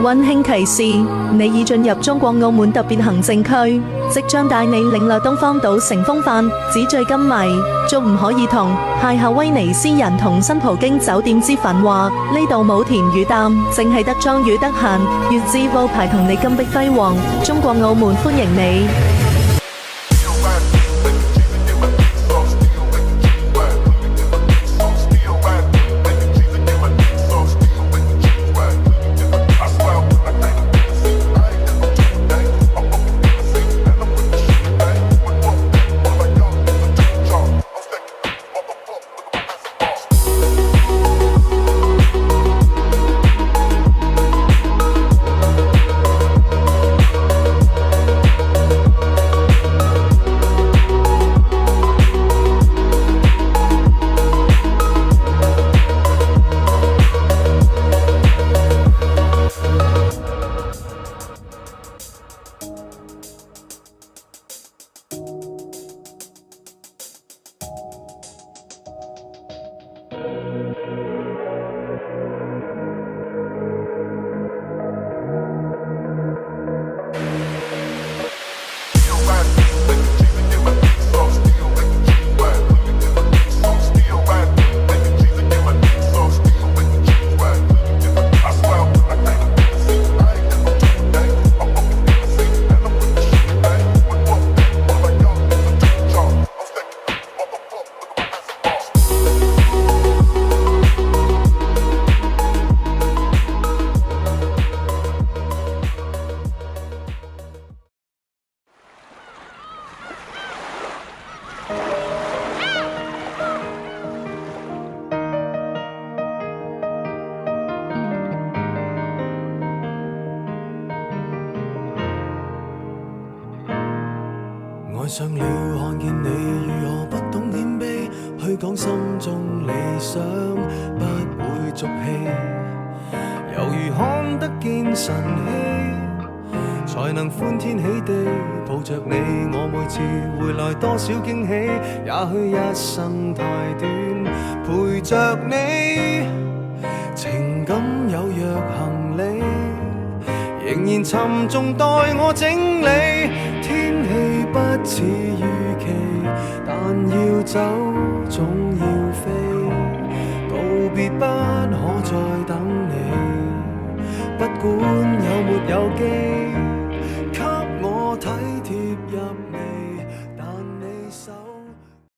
溫馨提示：你已進入中國澳門特別行政區，即將帶你領略東方島乘風帆、紙醉金迷、足唔可以同、邂逅威尼斯人同新葡京酒店之繁華。呢度冇甜與淡，淨係得莊與得閒。粵資鋪排同你金碧輝煌，中國澳門歡迎你。愛上了看見你如何不懂謙卑，去講心中理想不會俗氣，猶如看得見晨曦，才能歡天喜地抱着你。我每次回來多少驚喜，也許一生太短，陪着你，情感有若行李，仍然沉重待我整理。天氣不似預期，但要走總要飛，告別不可再等你，不管有沒有機，給我體貼入